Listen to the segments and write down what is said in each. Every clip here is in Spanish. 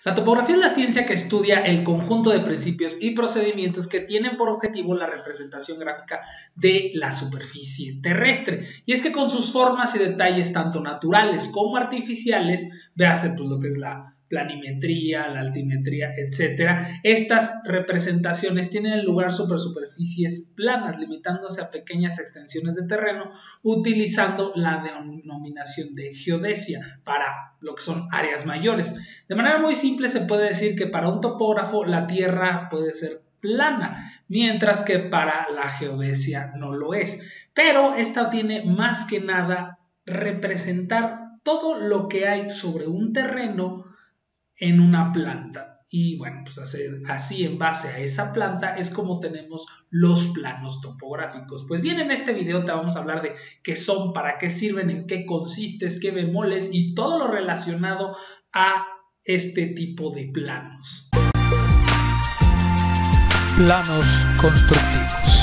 La topografía es la ciencia que estudia el conjunto de principios y procedimientos que tienen por objetivo la representación gráfica de la superficie terrestre. Y es que con sus formas y detalles tanto naturales como artificiales, véase pues lo que es la planimetría, la altimetría, etcétera. Estas representaciones tienen lugar sobre superficies planas, limitándose a pequeñas extensiones de terreno, utilizando la denominación de geodesia para lo que son áreas mayores. De manera muy simple se puede decir que para un topógrafo la Tierra puede ser plana, mientras que para la geodesia no lo es. Pero esta tiene más que nada representar todo lo que hay sobre un terreno en una planta. Y bueno, pues así en base a esa planta es como tenemos los planos topográficos. Pues bien, en este video te vamos a hablar de qué son, para qué sirven, en qué consisten, qué bemoles y todo lo relacionado a este tipo de planos. Planos constructivos.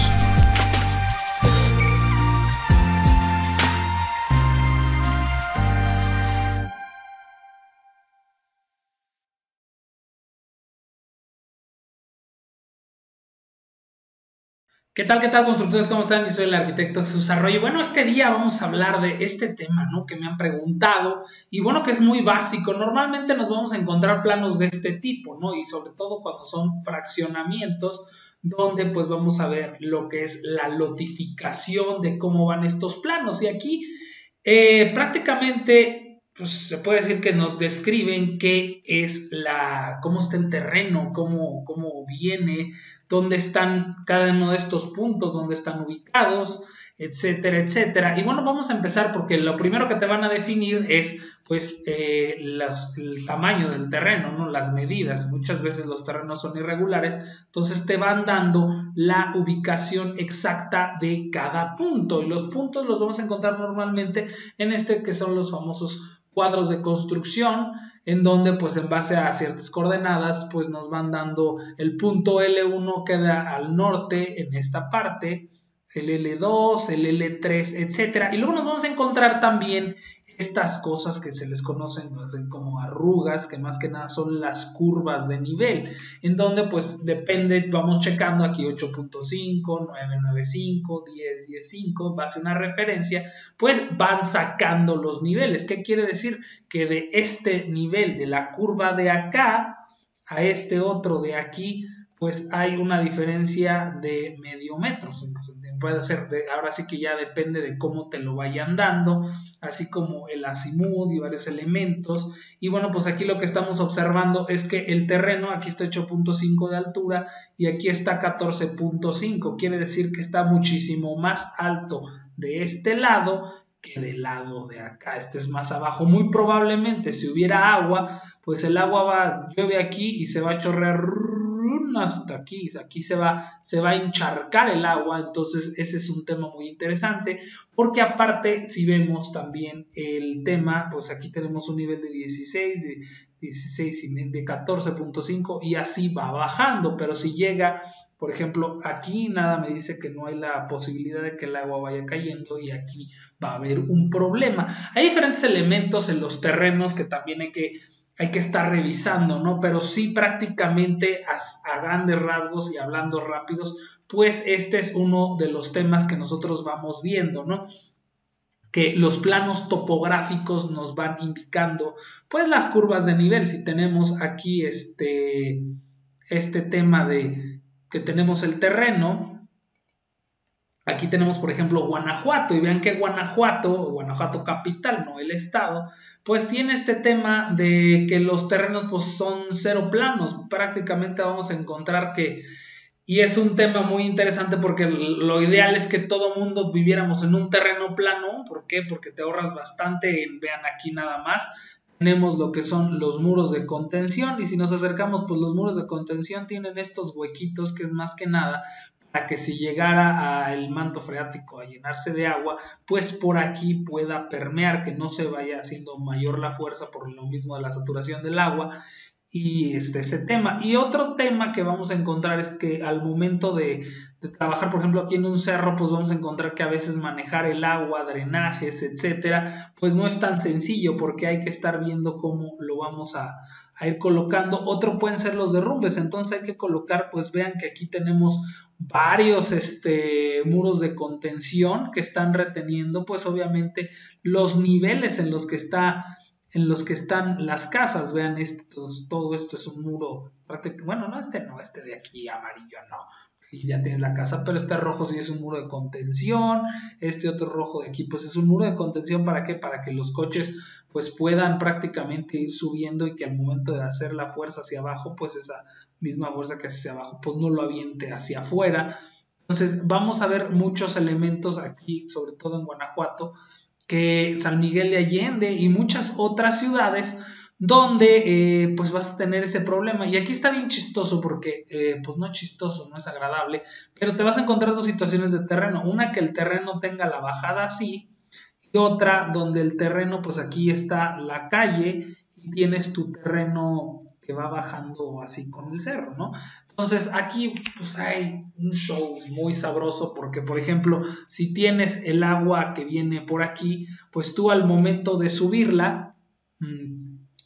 ¿Qué tal, constructores? ¿Cómo están? Yo soy el arquitecto Jesús Arroyo. Bueno, este día vamos a hablar de este tema, ¿no? Que me han preguntado y bueno, que es muy básico. Normalmente nos vamos a encontrar planos de este tipo, ¿no? Y sobre todo cuando son fraccionamientos, donde pues vamos a ver lo que es la lotificación de cómo van estos planos. Y aquí prácticamente pues se puede decir que nos describen qué es cómo está el terreno, cómo viene, dónde están cada uno de estos puntos, dónde están ubicados, etcétera, etcétera. Y bueno, vamos a empezar porque lo primero que te van a definir es pues el tamaño del terreno, ¿no? Las medidas. Muchas veces los terrenos son irregulares, entonces te van dando la ubicación exacta de cada punto y los puntos los vamos a encontrar normalmente en que son los famosos cuadros de construcción, en donde pues en base a ciertas coordenadas pues nos van dando el punto L1 queda al norte en esta parte, el L2, el L3, etcétera. Y luego nos vamos a encontrar también estas cosas que se les conocen como arrugas, que más que nada son las curvas de nivel, en donde pues depende, vamos checando aquí 8.5, 9.95, 10, 10.5, base a una referencia, pues van sacando los niveles. ¿Qué quiere decir? Que de este nivel de la curva de acá a este otro de aquí, pues hay una diferencia de medio metro. Puede ser, ahora sí que ya depende de cómo te lo vayan dando, así como el azimut y varios elementos. Y bueno, pues aquí lo que estamos observando es que el terreno, aquí está 8.5 de altura y aquí está 14.5. Quiere decir que está muchísimo más alto de este lado que del lado de acá. Este es más abajo. Muy probablemente si hubiera agua, pues el agua llueve aquí y se va a chorrear hasta aquí se va a encharcar el agua. Entonces ese es un tema muy interesante, porque aparte si vemos también el tema, pues aquí tenemos un nivel de 16, de 16 y de 14.5 y así va bajando, pero si llega, por ejemplo, aquí nada me dice que no hay la posibilidad de que el agua vaya cayendo y aquí va a haber un problema. Hay diferentes elementos en los terrenos que también hay que estar revisando, ¿no? Pero sí, prácticamente a grandes rasgos y hablando rápidos, pues este es uno de los temas que nosotros vamos viendo, ¿no? Que los planos topográficos nos van indicando pues las curvas de nivel. Si tenemos aquí este tema de que tenemos el terreno, aquí tenemos por ejemplo Guanajuato y vean que Guanajuato capital, no el estado, pues tiene este tema de que los terrenos pues son cero planos. Prácticamente vamos a encontrar que, y es un tema muy interesante porque lo ideal es que todo mundo viviéramos en un terreno plano. ¿Por qué? Porque te ahorras bastante. Vean aquí nada más, tenemos lo que son los muros de contención y si nos acercamos, pues los muros de contención tienen estos huequitos que es más que nada para que si llegara el manto freático a llenarse de agua, pues por aquí pueda permear, que no se vaya haciendo mayor la fuerza por lo mismo de la saturación del agua. y ese tema. Y otro tema que vamos a encontrar es que al momento de trabajar, por ejemplo, aquí en un cerro, pues vamos a encontrar que a veces manejar el agua, drenajes, etcétera, pues no es tan sencillo porque hay que estar viendo cómo lo vamos a ir colocando. Otro pueden ser los derrumbes, entonces hay que colocar, pues vean que aquí tenemos varios muros de contención que están reteniendo, pues obviamente los niveles en los que están las casas. Vean, todo esto es un muro, bueno, no, este de aquí amarillo no, y ya tienes la casa, pero este rojo sí es un muro de contención, este otro rojo de aquí pues es un muro de contención. ¿Para qué? Para que los coches pues puedan prácticamente ir subiendo y que al momento de hacer la fuerza hacia abajo, pues esa misma fuerza que hacia abajo pues no lo aviente hacia afuera. Entonces vamos a ver muchos elementos aquí, sobre todo en Guanajuato, que San Miguel de Allende y muchas otras ciudades donde pues vas a tener ese problema. Y aquí está bien chistoso porque pues no es chistoso, no es agradable, pero te vas a encontrar dos situaciones de terreno. Una, que el terreno tenga la bajada así, y otra donde el terreno, pues aquí está la calle y tienes tu terreno que va bajando así con el cerro, ¿no? Entonces aquí pues hay un show muy sabroso porque, por ejemplo, si tienes el agua que viene por aquí, pues tú al momento de subirla,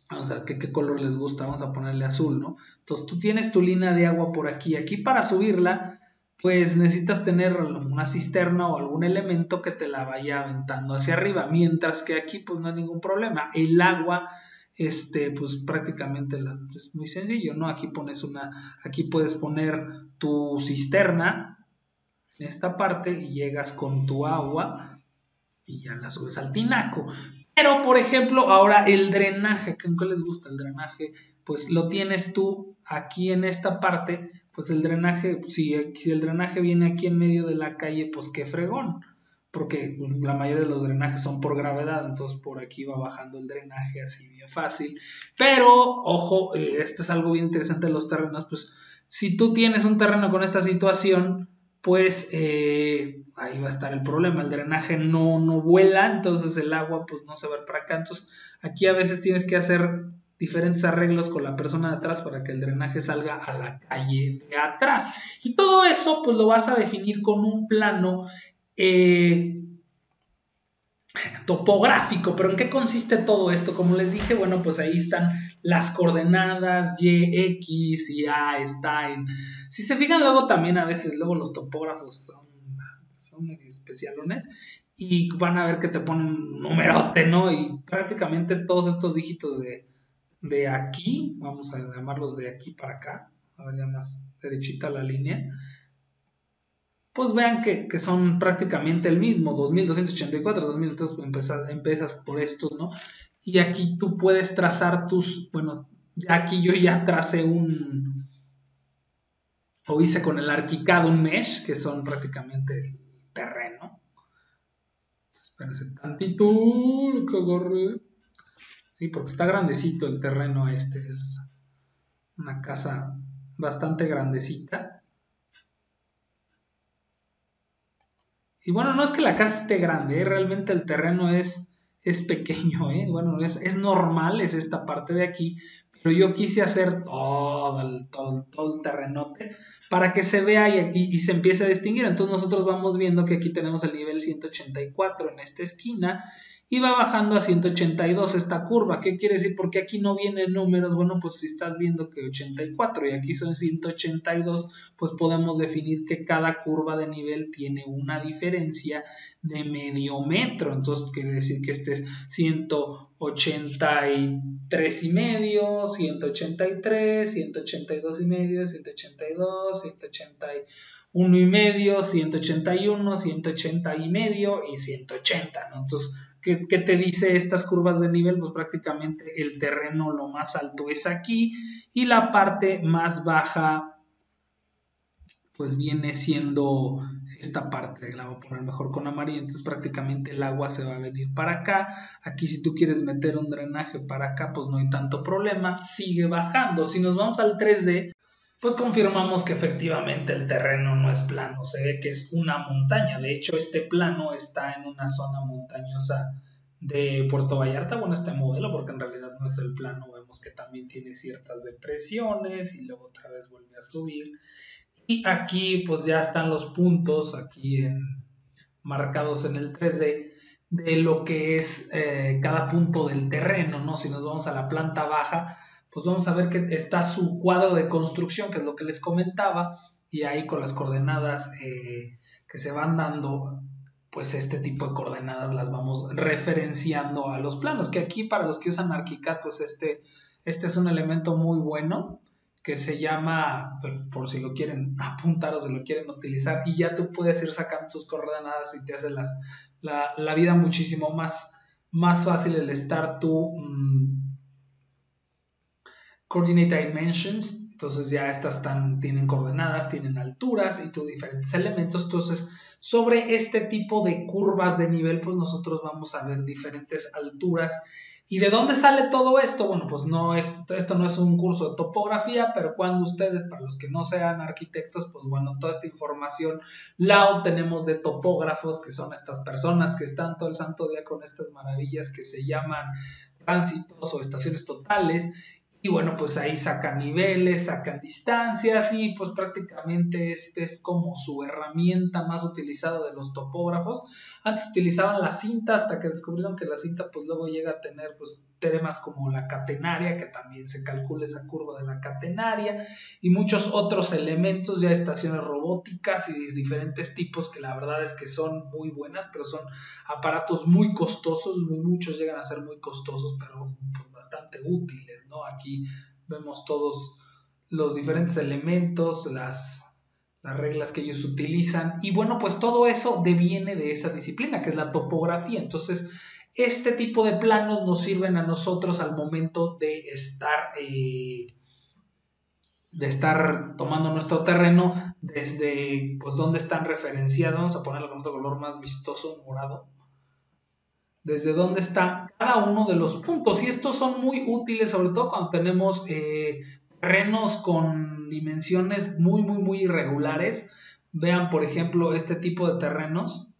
vamos a ver qué color les gusta, vamos a ponerle azul, ¿no? Entonces tú tienes tu línea de agua por aquí. Aquí para subirla, pues necesitas tener una cisterna o algún elemento que te la vaya aventando hacia arriba, mientras que aquí pues no hay ningún problema. El agua, pues prácticamente es muy sencillo, ¿no? Aquí puedes poner tu cisterna en esta parte y llegas con tu agua y ya la subes al tinaco. Pero, por ejemplo, ahora el drenaje, ¿qué les gusta el drenaje? Pues lo tienes tú aquí en esta parte, pues el drenaje, si el drenaje viene aquí en medio de la calle, pues qué fregón, porque la mayoría de los drenajes son por gravedad, entonces por aquí va bajando el drenaje así bien fácil. Pero, ojo, este es algo bien interesante de los terrenos, pues si tú tienes un terreno con esta situación, pues ahí va a estar el problema, el drenaje no vuela, entonces el agua pues no se va a ir para acá. Entonces aquí a veces tienes que hacer diferentes arreglos con la persona de atrás para que el drenaje salga a la calle de atrás, y todo eso pues lo vas a definir con un plano topográfico. Pero ¿en qué consiste todo esto? Como les dije, bueno, pues ahí están las coordenadas Y, X y A está en... Si se fijan, luego también a veces, luego los topógrafos son muy especialones y van a ver que te ponen un numerote, ¿no? Y prácticamente todos estos dígitos de aquí, vamos a llamarlos de aquí para acá, a ver ya más derechita la línea, pues vean que son prácticamente el mismo, 2284, 2000, entonces empiezas por estos, ¿no? Y aquí tú puedes trazar bueno, aquí yo ya tracé o hice con el arquicad un mesh, que son prácticamente el terreno. Espérense tantito, que agarre. Sí, porque está grandecito el terreno es una casa bastante grandecita. Y bueno, no es que la casa esté grande, realmente el terreno es pequeño, bueno, es normal, es esta parte de aquí, pero yo quise hacer todo el terrenote para que se vea y se empiece a distinguir. Entonces nosotros vamos viendo que aquí tenemos el nivel 184 en esta esquina y va bajando a 182 esta curva. ¿Qué quiere decir? Porque aquí no vienen números. Bueno, pues si estás viendo que 84 y aquí son 182, pues podemos definir que cada curva de nivel tiene una diferencia de medio metro. Entonces quiere decir que este es 183 y medio, 183, 182 y medio, 182, 181 y medio, 181, 180 y medio y 180, ¿no? Entonces, ¿qué te dice estas curvas de nivel? Pues prácticamente el terreno lo más alto es aquí y la parte más baja pues viene siendo esta parte. La voy a poner mejor con amarillo. Entonces prácticamente el agua se va a venir para acá. Aquí si tú quieres meter un drenaje para acá, pues no hay tanto problema, sigue bajando. Si nos vamos al 3D, pues confirmamos que efectivamente el terreno no es plano, se ve que es una montaña. De hecho, este plano está en una zona montañosa de Puerto Vallarta. Bueno, este modelo, porque en realidad no está el plano, vemos que también tiene ciertas depresiones y luego otra vez vuelve a subir. Y aquí pues ya están los puntos aquí marcados en el 3D de lo que es cada punto del terreno, ¿no? Si nos vamos a la planta baja, pues vamos a ver que está su cuadro de construcción, que es lo que les comentaba, y ahí con las coordenadas que se van dando, pues este tipo de coordenadas las vamos referenciando a los planos, que aquí para los que usan ArchiCAD, pues este es un elemento muy bueno, que se llama, por si lo quieren apuntar o si lo quieren utilizar, y ya tú puedes ir sacando tus coordenadas y te hace la vida muchísimo más fácil el estar tú coordinate dimensions. Entonces ya estas tienen coordenadas, tienen alturas y diferentes elementos. Entonces sobre este tipo de curvas de nivel, pues nosotros vamos a ver diferentes alturas. ¿Y de dónde sale todo esto? Bueno, pues esto no es un curso de topografía, pero cuando ustedes, para los que no sean arquitectos, pues bueno, toda esta información la obtenemos de topógrafos, que son estas personas que están todo el santo día con estas maravillas que se llaman tránsitos o estaciones totales. Y bueno, pues ahí sacan niveles, sacan distancias y pues prácticamente este es como su herramienta más utilizada de los topógrafos. Antes utilizaban la cinta hasta que descubrieron que la cinta pues luego llega a tener pues teoremas como la catenaria, que también se calcula esa curva de la catenaria y muchos otros elementos, ya estaciones robóticas y de diferentes tipos que la verdad es que son muy buenas, pero son aparatos muy costosos, muchos llegan a ser muy costosos, pero pues, bastante útiles, ¿no? Aquí vemos todos los diferentes elementos, las reglas que ellos utilizan y bueno, pues todo eso deviene de esa disciplina que es la topografía. Entonces este tipo de planos nos sirven a nosotros al momento de estar tomando nuestro terreno desde pues donde están referenciados. Vamos a ponerlo con otro color más vistoso, morado, desde dónde está cada uno de los puntos, y estos son muy útiles sobre todo cuando tenemos terrenos con dimensiones muy irregulares. Vean por ejemplo este tipo de terrenos,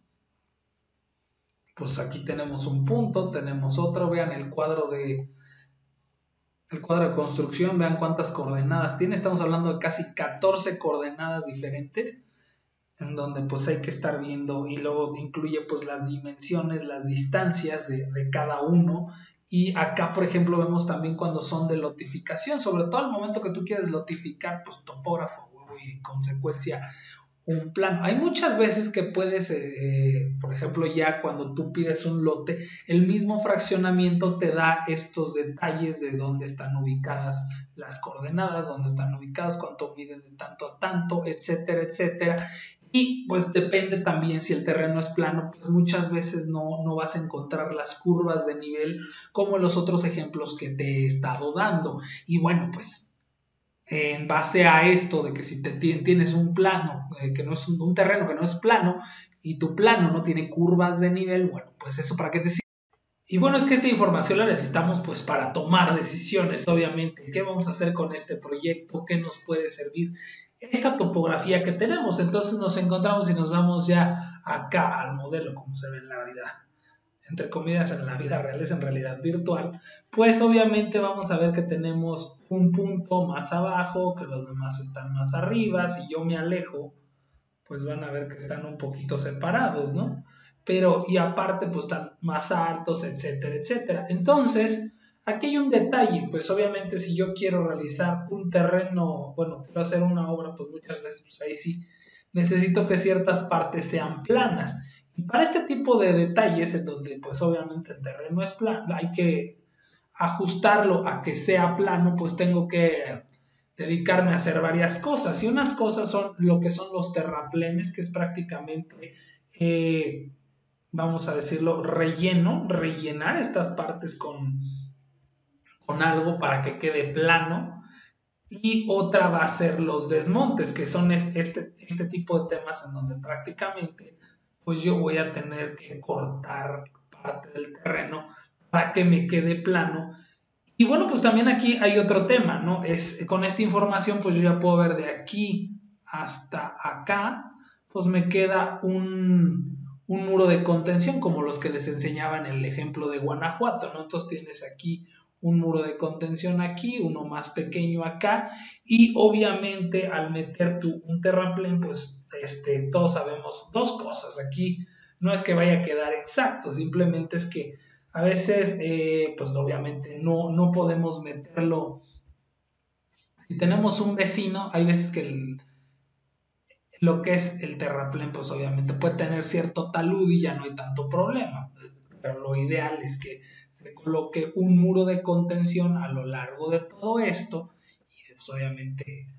pues aquí tenemos un punto, tenemos otro, vean el cuadro de construcción, vean cuántas coordenadas tiene, estamos hablando de casi 14 coordenadas diferentes, en donde pues hay que estar viendo y luego incluye pues las dimensiones, las distancias de cada uno. Y acá por ejemplo vemos también cuando son de lotificación, sobre todo al momento que tú quieres lotificar, pues topógrafo y en consecuencia un plano. Hay muchas veces que puedes, por ejemplo, ya cuando tú pides un lote, el mismo fraccionamiento te da estos detalles de dónde están ubicadas las coordenadas, dónde están ubicadas, cuánto miden de tanto a tanto, etcétera, etcétera. Y pues depende también si el terreno es plano, pues muchas veces no vas a encontrar las curvas de nivel como los otros ejemplos que te he estado dando. Y bueno, pues en base a esto de que si tienes un plano, que no es un terreno que no es plano y tu plano no tiene curvas de nivel, bueno, pues eso para qué te sirve. Y bueno, es que esta información la necesitamos pues para tomar decisiones, obviamente. ¿Qué vamos a hacer con este proyecto? ¿Qué nos puede servir esta topografía que tenemos? Entonces nos encontramos y nos vamos ya acá al modelo como se ve en la vida, entre comillas, en la vida real, es en realidad virtual. Pues obviamente vamos a ver que tenemos un punto más abajo, que los demás están más arriba. Si yo me alejo, pues van a ver que están un poquito separados, ¿no? Pero, y aparte, pues están más altos, etcétera, etcétera. Entonces, aquí hay un detalle, pues obviamente si yo quiero realizar un terreno, bueno, quiero hacer una obra, pues muchas veces, pues ahí sí necesito que ciertas partes sean planas. Y para este tipo de detalles, en donde pues obviamente el terreno es plano, hay que ajustarlo a que sea plano, pues tengo que dedicarme a hacer varias cosas. Y unas cosas son lo que son los terraplenes, que es prácticamente, vamos a decirlo, rellenar estas partes con algo para que quede plano. Y otra va a ser los desmontes, que son este tipo de temas en donde prácticamente pues yo voy a tener que cortar parte del terreno para que me quede plano. Y bueno, pues también aquí hay otro tema, ¿no? Con esta información pues yo ya puedo ver de aquí hasta acá, pues me queda un muro de contención como los que les enseñaba en el ejemplo de Guanajuato, ¿no? Entonces tienes aquí un muro de contención aquí, uno más pequeño acá, y obviamente al meter un terraplén, pues todos sabemos dos cosas. Aquí no es que vaya a quedar exacto, simplemente es que a veces, pues obviamente no podemos meterlo. Si tenemos un vecino, hay veces que lo que es el terraplén, pues obviamente puede tener cierto talud y ya no hay tanto problema. Pero lo ideal es que se coloque un muro de contención a lo largo de todo esto y pues obviamente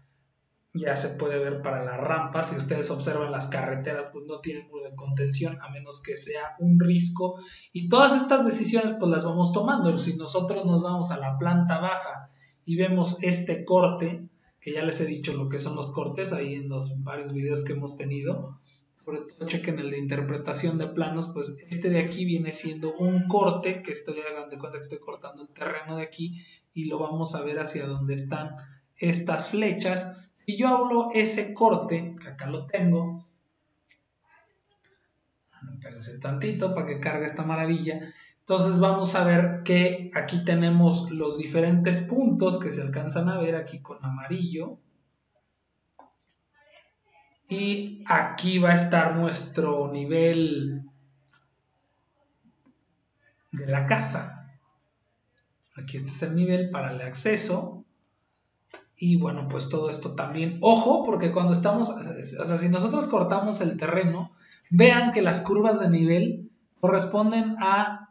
ya se puede ver para la rampa. Si ustedes observan las carreteras, pues no tienen muro de contención a menos que sea un risco, y todas estas decisiones pues las vamos tomando. Si nosotros nos vamos a la planta baja y vemos este corte, que ya les he dicho lo que son los cortes ahí en los varios videos que hemos tenido, sobre todo chequen el de interpretación de planos, pues este de aquí viene siendo un corte que hagan de cuenta que estoy cortando el terreno de aquí y lo vamos a ver hacia donde están estas flechas. Si yo hablo ese corte, que acá lo tengo, espérense tantito para que cargue esta maravilla. Entonces vamos a ver que aquí tenemos los diferentes puntos que se alcanzan a ver aquí con amarillo. Y aquí va a estar nuestro nivel de la casa. Aquí este es el nivel para el acceso. Y bueno, pues todo esto también. Ojo, porque cuando estamos, o sea, si nosotros cortamos el terreno, vean que las curvas de nivel corresponden a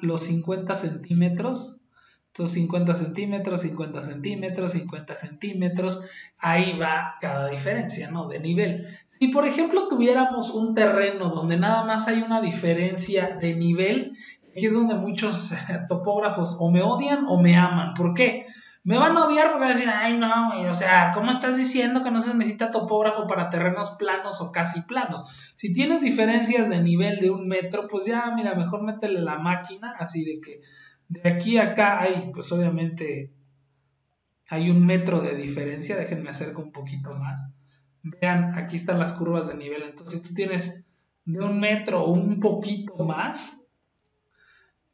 los 50 centímetros. Entonces 50 centímetros, 50 centímetros, 50 centímetros. Ahí va cada diferencia, ¿no? De nivel. Si por ejemplo tuviéramos un terreno donde nada más hay una diferencia de nivel, aquí es donde muchos topógrafos o me odian o me aman. ¿Por qué? Me van a odiar porque van a decir, ay no, o sea, ¿cómo estás diciendo que no se necesita topógrafo para terrenos planos o casi planos? Si tienes diferencias de nivel de 1 metro, pues ya, mira, mejor métele la máquina, así de que de aquí a acá hay, pues obviamente, hay 1 metro de diferencia. Déjenme acercar un poquito más. Vean, aquí están las curvas de nivel. Entonces, si tú tienes de 1 metro o un poquito más,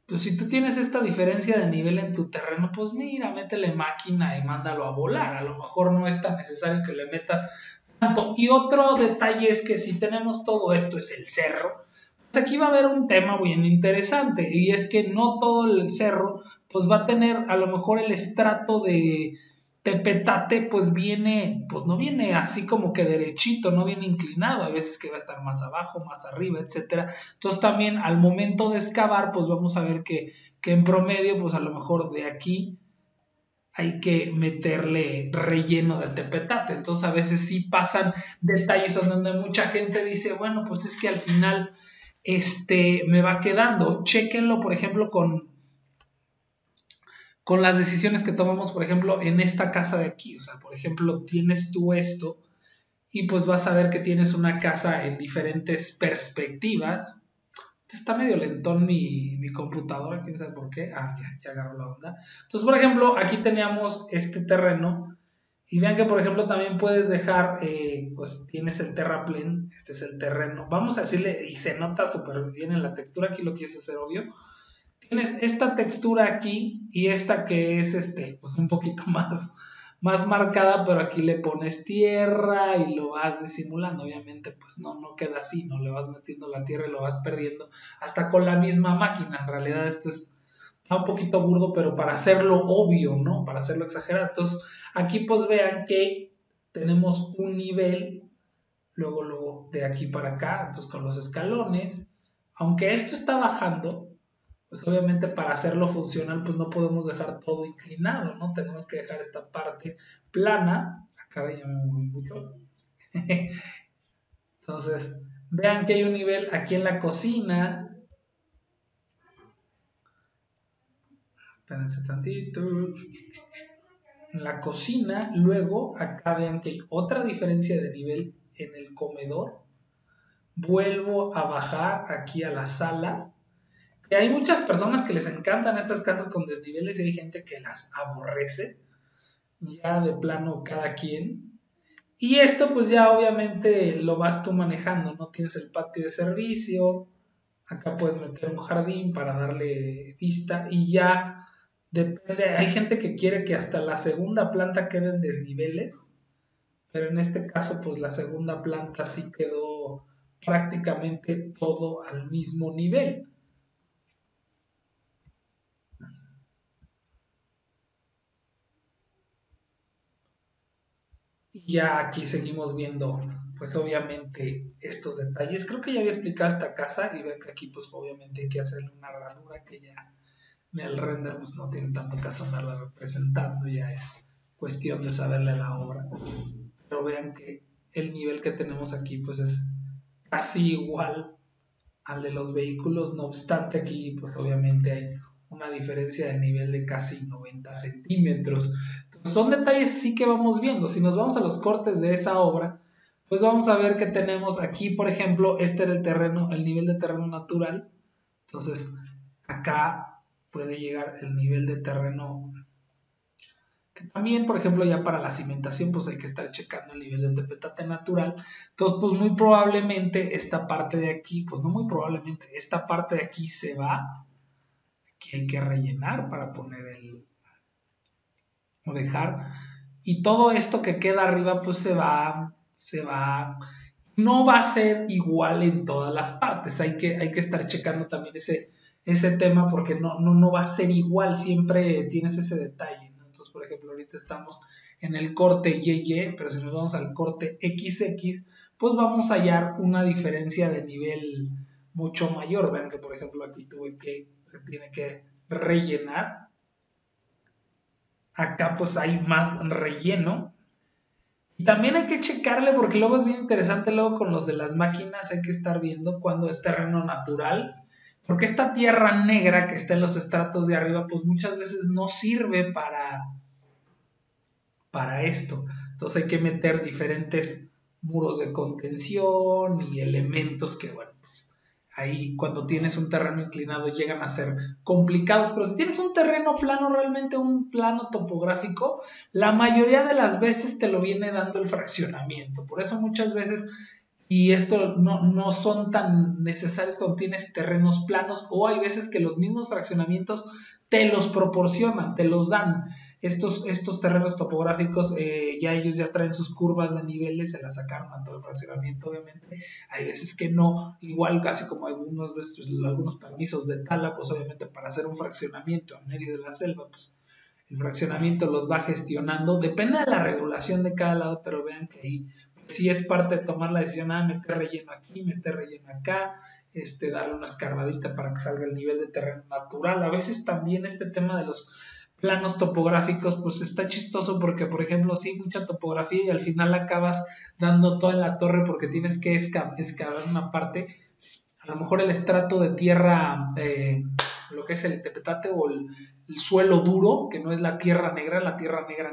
pues si tú tienes esta diferencia de nivel en tu terreno, pues mira, métele máquina y mándalo a volar. A lo mejor no es tan necesario que le metas tanto. Y otro detalle es que si tenemos todo esto, es el cerro, pues aquí va a haber un tema bien interesante, y es que no todo el cerro pues va a tener a lo mejor el estrato de tepetate, pues no viene así como que derechito, no viene inclinado, a veces que va a estar más abajo, más arriba, etcétera. Entonces también al momento de excavar, pues vamos a ver que en promedio, pues a lo mejor de aquí hay que meterle relleno de tepetate. Entonces a veces sí pasan detalles donde mucha gente dice, bueno, pues es que al final me va quedando. Chéquenlo, por ejemplo, con las decisiones que tomamos, por ejemplo, en esta casa de aquí. O sea, por ejemplo, tienes tú esto y pues vas a ver que tienes una casa en diferentes perspectivas. Está medio lentón mi computadora, quién sabe por qué. Ya agarró la onda. Entonces, por ejemplo, aquí teníamos este terreno y vean que, por ejemplo, también puedes dejar, pues tienes el terraplén, este es el terreno. Vamos a decirle, y se nota súper bien en la textura, aquí lo quieres hacer obvio. Tienes esta textura aquí y esta que es pues un poquito más marcada, pero aquí le pones tierra y lo vas disimulando. Obviamente pues no queda así, no le vas metiendo la tierra y lo vas perdiendo hasta con la misma máquina. En realidad esto está un poquito burdo, pero para hacerlo obvio, ¿no? Para hacerlo exagerado. Entonces aquí pues vean que tenemos un nivel, luego de aquí para acá, entonces con los escalones. Aunque esto está bajando, pues obviamente para hacerlo funcional pues no podemos dejar todo inclinado, ¿no? Tenemos que dejar esta parte plana. Acá ya me moví mucho. Entonces, vean que hay un nivel aquí en la cocina. Espérense tantito. En la cocina, luego acá vean que hay otra diferencia de nivel en el comedor. Vuelvo a bajar aquí a la sala. Y hay muchas personas que les encantan estas casas con desniveles y hay gente que las aborrece. Ya de plano cada quien. Y esto pues ya obviamente lo vas tú manejando, ¿no? Tienes el patio de servicio. Acá puedes meter un jardín para darle vista y ya Depende, hay gente que quiere que hasta la segunda planta quede en desniveles, pero en este caso pues la segunda planta sí quedó prácticamente todo al mismo nivel. Y ya aquí seguimos viendo pues obviamente estos detalles. Creo que ya había explicado esta casa y ven que aquí pues obviamente hay que hacerle una ranura que ya en el render pues, no tiene tanto caso andarla representando, ya es cuestión de saberle la obra. Pero vean que el nivel que tenemos aquí pues es casi igual al de los vehículos, no obstante aquí pues obviamente hay una diferencia de nivel de casi 90 centímetros. Entonces, son detalles sí que vamos viendo. Si nos vamos a los cortes de esa obra, pues vamos a ver que tenemos aquí, por ejemplo, este era el terreno, el nivel de terreno natural. Entonces, acá puede llegar el nivel de terreno que también, por ejemplo, ya para la cimentación, pues hay que estar checando el nivel del tepetate natural. Entonces, pues muy probablemente esta parte de aquí, pues no muy probablemente, esta parte de aquí se va, que hay que rellenar para poner o dejar. Y todo esto que queda arriba, pues se va, no va a ser igual en todas las partes. Hay que estar checando también ese tema porque no va a ser igual, siempre tienes ese detalle. Entonces, por ejemplo, ahorita estamos en el corte YY, pero si nos vamos al corte XX, pues vamos a hallar una diferencia de nivel mucho mayor. Vean que, por ejemplo, aquí se tiene que rellenar. Acá pues hay más relleno. Y también hay que checarle porque luego es bien interesante, luego con los de las máquinas hay que estar viendo cuando es terreno natural. Porque esta tierra negra que está en los estratos de arriba, pues muchas veces no sirve para esto. Entonces hay que meter diferentes muros de contención y elementos que, bueno, pues ahí cuando tienes un terreno inclinado llegan a ser complicados. Pero si tienes un terreno plano, realmente un plano topográfico, la mayoría de las veces te lo viene dando el fraccionamiento. Por eso muchas veces... Y esto no son tan necesarios cuando tienes terrenos planos o hay veces que los mismos fraccionamientos te los proporcionan, te los dan. Estos terrenos topográficos ya ellos ya traen sus curvas de niveles, se las sacaron a todo el fraccionamiento obviamente. Hay veces que no, igual casi como algunos permisos de tala, pues obviamente para hacer un fraccionamiento en medio de la selva, pues el fraccionamiento los va gestionando, depende de la regulación de cada lado, pero vean que ahí sí es parte de tomar la decisión, meter relleno aquí, meter relleno acá, darle una escarbadita para que salga el nivel de terreno natural. A veces también este tema de los planos topográficos, pues está chistoso porque, por ejemplo, sí, mucha topografía y al final acabas dando toda la torre porque tienes que excavar una parte, a lo mejor el estrato de tierra, lo que es el tepetate o el suelo duro, que no es la tierra negra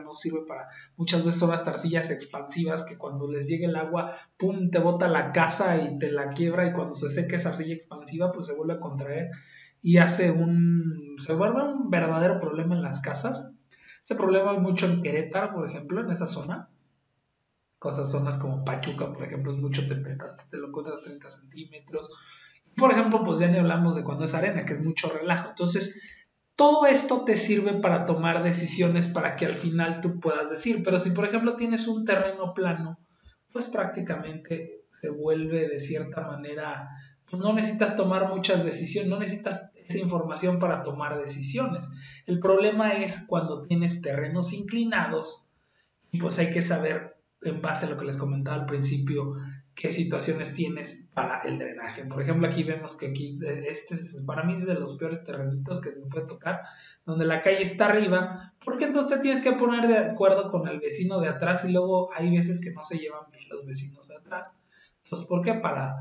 no sirve para, muchas veces son las arcillas expansivas que cuando les llegue el agua, pum, te bota la casa y te la quiebra y cuando se seca esa arcilla expansiva, pues se vuelve a contraer y se vuelve un verdadero problema en las casas. Ese problema hay mucho en Querétaro, por ejemplo, en esa zona. Zonas como Pachuca, por ejemplo, es mucho tepetate, te lo encuentras 30 centímetros. Por ejemplo, pues ya ni hablamos de cuando es arena, que es mucho relajo. Entonces, todo esto te sirve para tomar decisiones para que al final tú puedas decir. Pero si, por ejemplo, tienes un terreno plano, pues prácticamente se vuelve de cierta manera, pues no necesitas tomar muchas decisiones, no necesitas esa información para tomar decisiones. El problema es cuando tienes terrenos inclinados y pues hay que saber en base a lo que les comentaba al principio, qué situaciones tienes para el drenaje. Por ejemplo, aquí vemos que para mí es de los peores terrenitos que te puede tocar, donde la calle está arriba, porque entonces te tienes que poner de acuerdo con el vecino de atrás y luego hay veces que no se llevan bien los vecinos de atrás. Entonces, ¿por qué? Para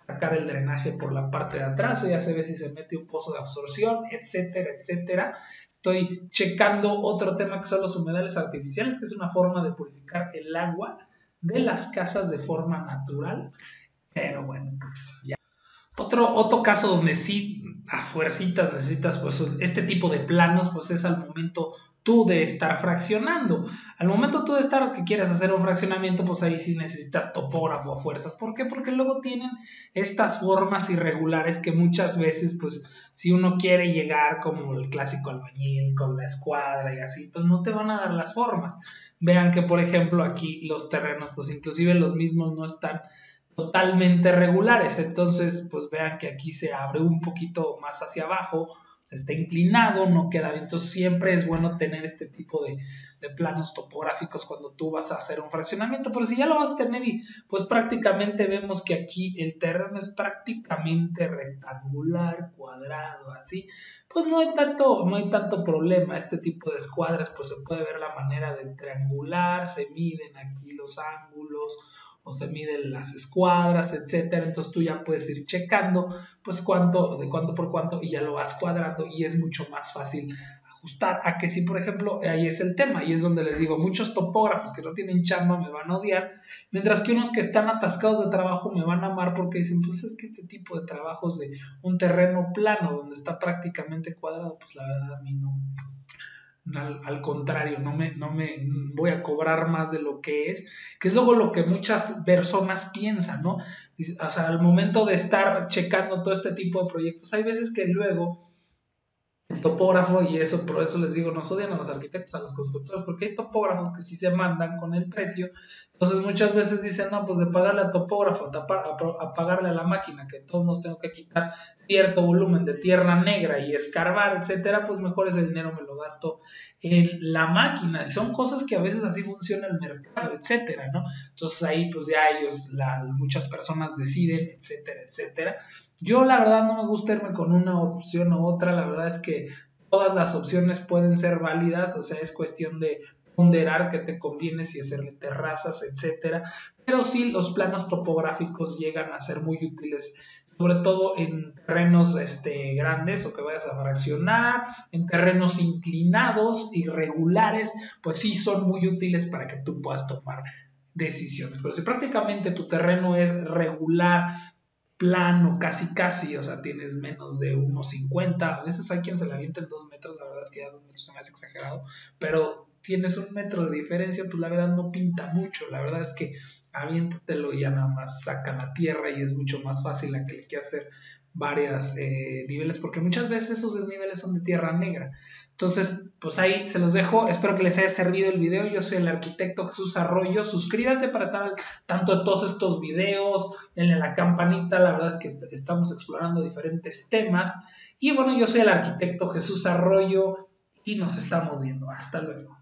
sacar el drenaje por la parte de atrás, o ya se ve si se mete un pozo de absorción, etcétera, etcétera. Estoy checando otro tema que son los humedales artificiales, que es una forma de purificar el agua de las casas de forma natural, pero bueno, pues ya. Otro caso donde sí a fuercitas necesitas pues este tipo de planos, pues es al momento tú de estar fraccionando. Al momento tú de estar que quieres hacer un fraccionamiento, pues ahí sí necesitas topógrafo a fuerzas. ¿Por qué? Porque luego tienen estas formas irregulares que muchas veces, pues si uno quiere llegar como el clásico albañil con la escuadra y así, pues no te van a dar las formas. Vean que por ejemplo aquí los terrenos, pues inclusive los mismos no están totalmente regulares, entonces pues vean que aquí se abre un poquito más hacia abajo, se está inclinado, no queda bien, entonces siempre es bueno tener este tipo de planos topográficos cuando tú vas a hacer un fraccionamiento, pero si ya lo vas a tener y pues prácticamente vemos que aquí el terreno es prácticamente rectangular, cuadrado, así, pues no hay tanto problema. Este tipo de escuadras pues se puede ver la manera de triangular, se miden aquí los ángulos o te miden las escuadras, etcétera. Entonces tú ya puedes ir checando pues de cuánto por cuánto y ya lo vas cuadrando y es mucho más fácil ajustar. A que si por ejemplo ahí es el tema y es donde les digo, muchos topógrafos que no tienen chamba me van a odiar, mientras que unos que están atascados de trabajo me van a amar porque dicen, pues es que este tipo de trabajos de un terreno plano donde está prácticamente cuadrado, pues la verdad a mí no. Al contrario, no me voy a cobrar más de lo que es luego lo que muchas personas piensan, ¿no? O sea, al momento de estar checando todo este tipo de proyectos, hay veces que luego el topógrafo, y eso por eso les digo, nos odian a los arquitectos, a los constructores, porque hay topógrafos que sí se mandan con el precio, entonces muchas veces dicen, no, pues de pagarle al topógrafo, a pagarle a la máquina, que todos nos tengo que quitar cierto volumen de tierra negra y escarbar, etcétera, pues mejor ese dinero me lo gasto en la máquina, y son cosas que a veces así funciona el mercado, etcétera, ¿no? Entonces ahí pues ya muchas personas deciden, etcétera, etcétera. Yo la verdad no me gusta irme con una opción u otra, la verdad es que todas las opciones pueden ser válidas, o sea, es cuestión de ponderar qué te conviene, si hacerle terrazas, etcétera, pero sí los planos topográficos llegan a ser muy útiles, sobre todo en terrenos grandes o que vayas a fraccionar, en terrenos inclinados, irregulares, pues sí son muy útiles para que tú puedas tomar decisiones. Pero si prácticamente tu terreno es regular, plano, casi, o sea, tienes menos de 1,50, a veces hay quien se la avienta en 2 metros, la verdad es que ya 2 metros se me hace exagerado, pero tienes 1 metro de diferencia, pues la verdad no pinta mucho, la verdad es que aviéntatelo y ya nada más saca la tierra y es mucho más fácil a que le quieras hacer varias niveles, porque muchas veces esos desniveles son de tierra negra. Entonces, pues ahí se los dejo, espero que les haya servido el video. Yo soy el arquitecto Jesús Arroyo, suscríbanse para estar al tanto de todos estos videos, denle la campanita, la verdad es que estamos explorando diferentes temas, y bueno, yo soy el arquitecto Jesús Arroyo y nos estamos viendo, hasta luego.